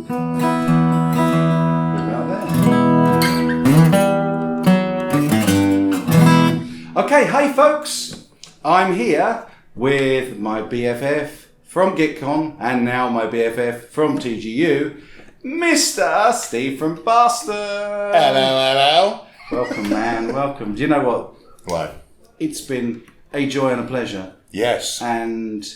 Okay, hey folks, I'm here with my BFF from GitCon and now my BFF from TGU, Mr. Steve from Boston. Hello. Welcome, man, welcome. Do you know what? What? It's been a joy and a pleasure. Yes. And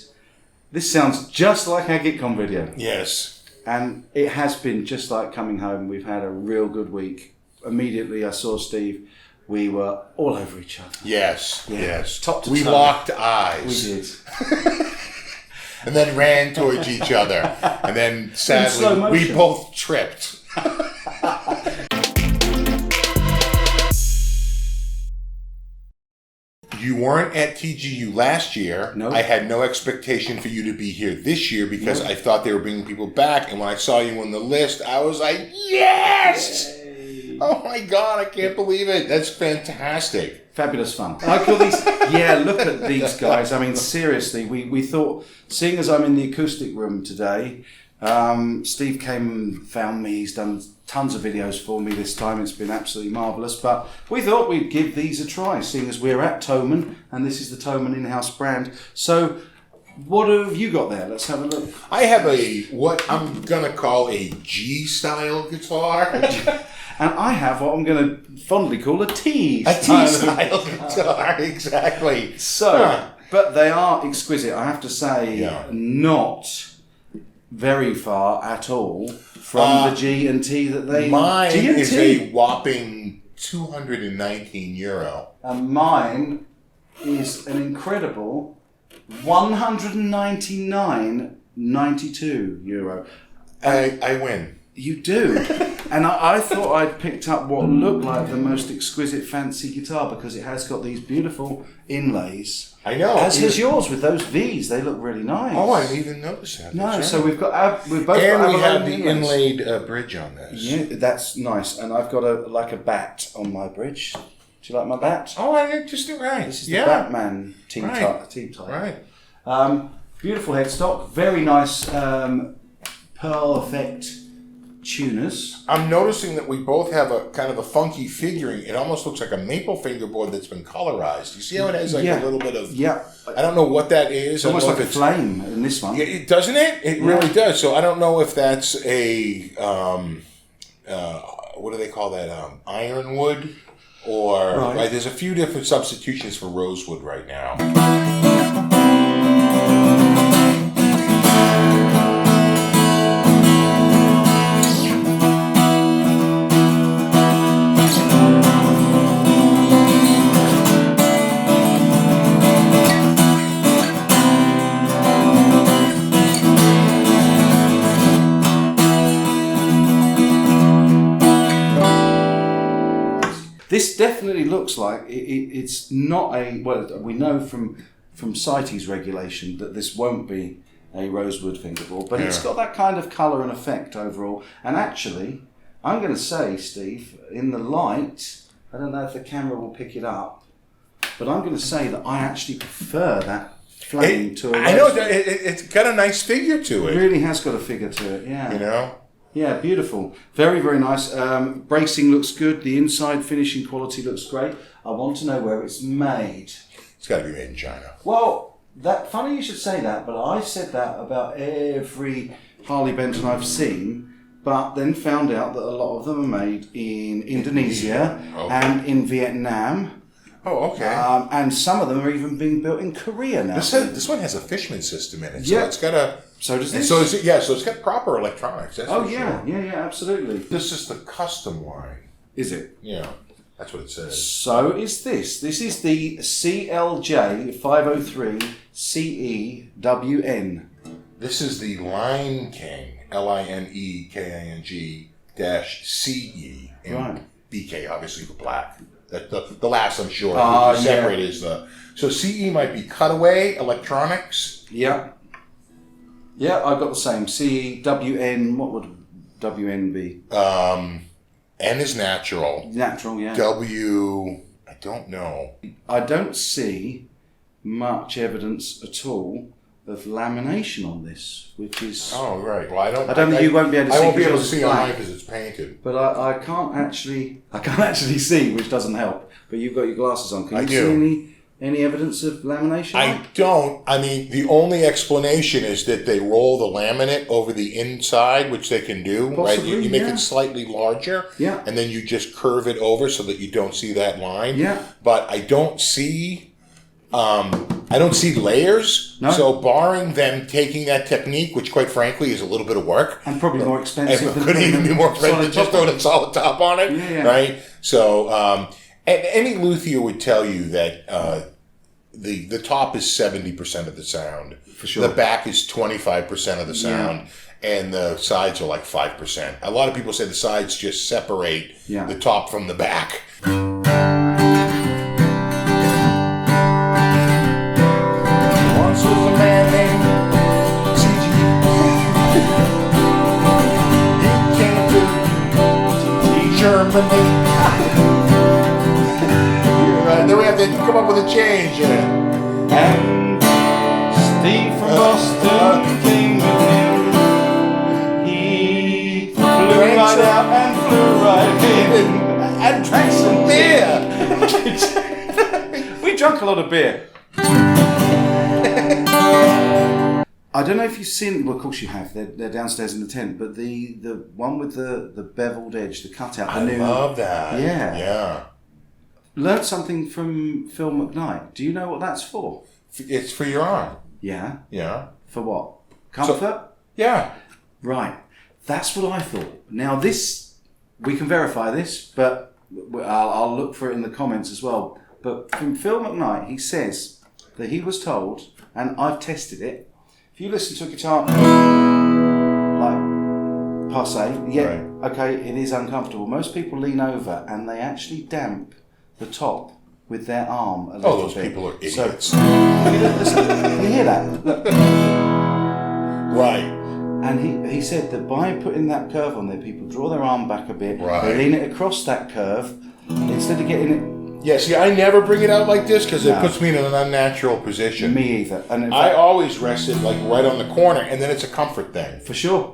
this sounds just like our GitCon video. Yes. And it has been just like coming home. We've had a real good week. Immediately I saw Steve. We were all over each other. Yes. Yeah. Yes. Top to we toe. locked eyes. We did. And then ran towards each other. And then sadly, we both tripped. You weren't at TGU last year. No. I had no expectation for you to be here this year because I thought they were bringing people back. And when I saw you on the list, I was like, yes! Yay. Oh my God, I can't believe it. That's fantastic. Fabulous fun. I call these, yeah, look at these guys. I mean, seriously, we thought, seeing as I'm in the acoustic room today, Steve came and found me. He's done tons of videos for me this time. It's been absolutely marvellous. But we thought we'd give these a try, seeing as we're at Thomann, and this is the Thomann in-house brand. So what have you got there? Let's have a look. I have what I'm going to call a G-style guitar. And I have what I'm going to fondly call a T. A T-style guitar, exactly. So, but they are exquisite. I have to say, not very far at all from the G and T that they... Mine G&T. is a whopping €219. And mine is an incredible €199.92. I win. You do. And I thought I'd picked up what looked like the most exquisite fancy guitar because it has got these beautiful inlays. I know. As has yours with those V's. They look really nice. Oh, I didn't even notice that. No, right. so we've both got we abalone have the inlays. inlaid bridge on this. Yeah, that's nice. And I've got a bat on my bridge. Do you like my bat? Oh, I did just do it right. This is the Batman type. Right. Beautiful headstock. Very nice pearl effect tuners. I'm noticing that we both have a kind of a funky figuring. It almost looks like a maple fingerboard that's been colorized. You see how it has like a little bit of... Yeah. I don't know what that is. It's almost like a flame in this one. Yeah, doesn't it? It really does. So I don't know if that's a... what do they call that? Ironwood? Or... Right, there's a few different substitutions for rosewood right now. This definitely looks like it's not a... Well, we know from CITES regulation that this won't be a rosewood fingerboard, but it's got that kind of colour and effect overall. And actually, I'm going to say, Steve, in the light, I don't know if the camera will pick it up, but I'm going to say that I actually prefer that flame to a rosewood. I know, it's got a nice figure to it. It really has got a figure to it, yeah. You know? Yeah, beautiful. Very, very nice. Bracing looks good. The inside finishing quality looks great. I want to know where it's made. It's got to be made in China. Well, funny you should say that, but I said that about every Harley Benton I've seen, but then found out that a lot of them are made in Indonesia and in Vietnam. Oh, okay. And some of them are even being built in Korea now. This one has a Fishman system in it, so it's got a... So does this? So it's got proper electronics. That's for sure. Yeah, absolutely. This is the custom line. Is it? Yeah, that's what it says. So is this. This is the CLJ 503 CEWN. This is the Line King, LINEKING -CE. Right. BK, obviously for black. The last, I'm sure. Separate is the... So CE might be cutaway, electronics. Yeah. Yeah, I've got the same. CWN, what would WN be? N is natural. Natural, yeah. W, I don't know. I don't see much evidence at all of lamination on this, which is. Oh right. Well, I don't think you won't be able to see. I won't be able to it's see black. online because it's painted. But I can't actually see, which doesn't help. But you've got your glasses on. Can I you do. see any evidence of lamination? I don't. I mean, the only explanation is that they roll the laminate over the inside, which they can do. Possibly, right? You make yeah. it slightly larger, Yeah. and then you just curve it over so that you don't see that line. Yeah. But I don't see. I don't see layers. No. So, barring them taking that technique, which quite frankly is a little bit of work, And probably more expensive. it than could even be more expensive than just throwing a solid top on it, Yeah. right? So, and any luthier would tell you that the top is 70% of the sound. For sure. The back is 25% of the sound, and the sides are like 5%. A lot of people say the sides just separate the top from the back. Once was a man named C.G. He came to Germany. Then we have to come up with a change. And Steve from Boston came with him. He flew right out and flew right in. And drank some beer. We drank a lot of beer. I don't know if you've seen. Well, of course you have. They're downstairs in the tent. But the one with the beveled edge, the cutout. I love that. Yeah. Learned something from Phil McKnight. Do you know what that's for? It's for your arm. Yeah. Yeah. For what? Comfort? Yeah. Right. That's what I thought. Now this, we can verify this, but I'll look for it in the comments as well. But from Phil McKnight, he says that he was told, and I've tested it, if you listen to a guitar like per se, okay, it is uncomfortable. Most people lean over and they actually damp the top with their arm a little bit. Those people are idiots. So, listen, can you hear that? Look. Right. And he said that by putting that curve on there, people draw their arm back a bit, Right. they lean it across that curve, instead of getting it... Yeah, see, I never bring it out like this because it puts me in an unnatural position. Me either. And in I fact, always rest it like right on the corner, and then it's a comfort thing. for sure.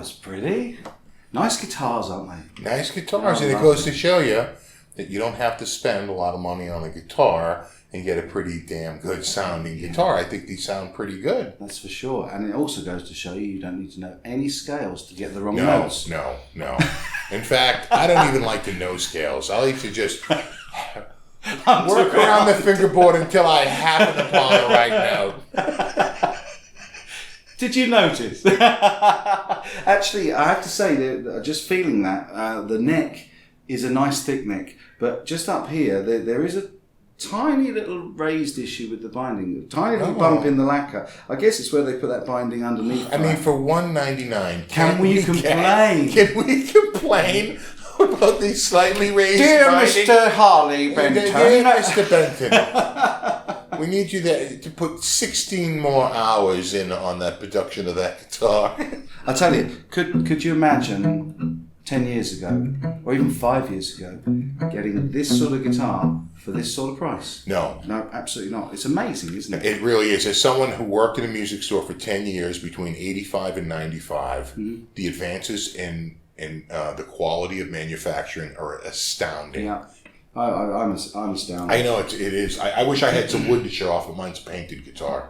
was pretty. Nice guitars, aren't they? Nice guitars, and it goes to show you that you don't have to spend a lot of money on a guitar and get a pretty damn good sounding guitar. I think these sound pretty good. That's for sure. And it also goes to show you don't need to know any scales to get the wrong No, notes. no. In fact, I don't even like to know scales. I like to just work around the fingerboard until I happen upon the right note. Did you notice? Actually, I have to say that just feeling that the neck is a nice thick neck, but just up here there is a tiny little raised issue with the binding, a tiny little bump in the lacquer. I guess it's where they put that binding underneath. I mean, for $1.99, can we complain? Can we complain about the slightly raised Dear binding? Mr. Harley Benton. Dear Mr. Benton, we need you to put 16 more hours in on that production of that guitar. I tell you, could you imagine 10 years ago, or even 5 years ago, getting this sort of guitar for this sort of price? No. No, absolutely not. It's amazing, isn't it? It really is. As someone who worked in a music store for 10 years, between 85 and 95, the advances in the quality of manufacturing are astounding. Yeah. I'm astounded. I know it is. I wish I had some wood to show off, but mine's a painted guitar.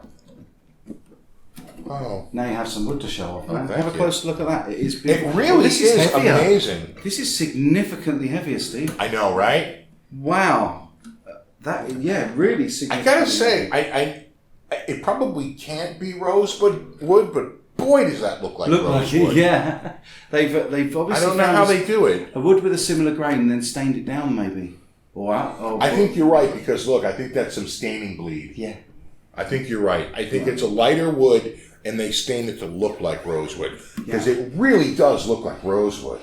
Oh. Now you have some wood to show off. Oh, Have a closer look at that. It is It beautiful. really This is heavier. amazing. This is significantly heavier, Steve. I know, right? Wow. Really I significantly. gotta say, I it probably can't be rosewood wood, but boy, does that look like rosewood. Yeah. They've obviously I don't know found how they do it. a wood with a similar grain and then stained it down, maybe. I think you're right, because look, I think that's some staining bleed. Yeah. I think you're right. I think it's a lighter wood, and they stain it to look like rosewood, because it really does look like rosewood.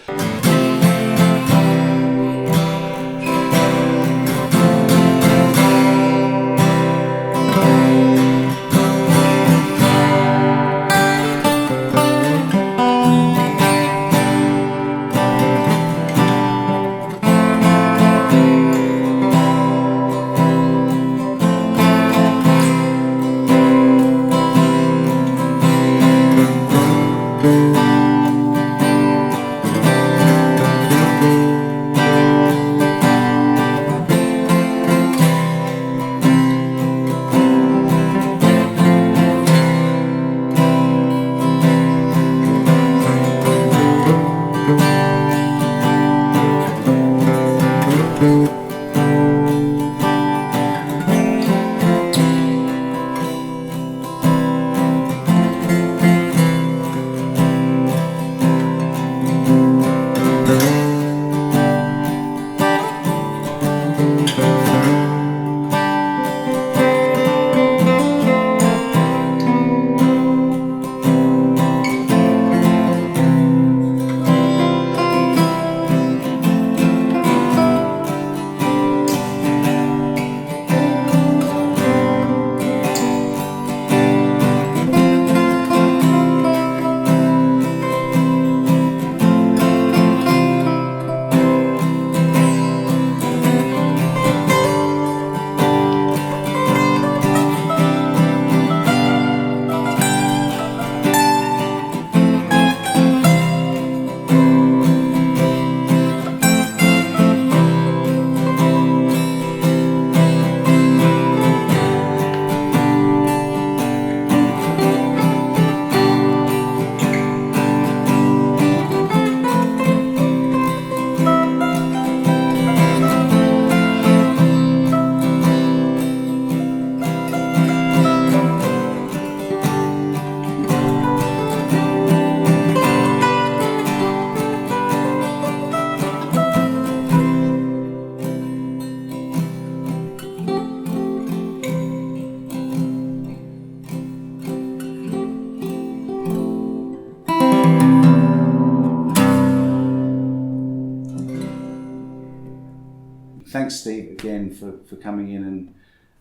Thanks, Steve, again for coming in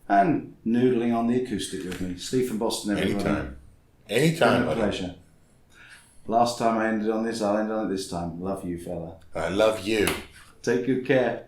and noodling on the acoustic with me. Steve from Boston, everybody. Anytime, Been a buddy. pleasure. Last time I ended on this, I'll end on it this time. Love you, fella. I love you. Take good care.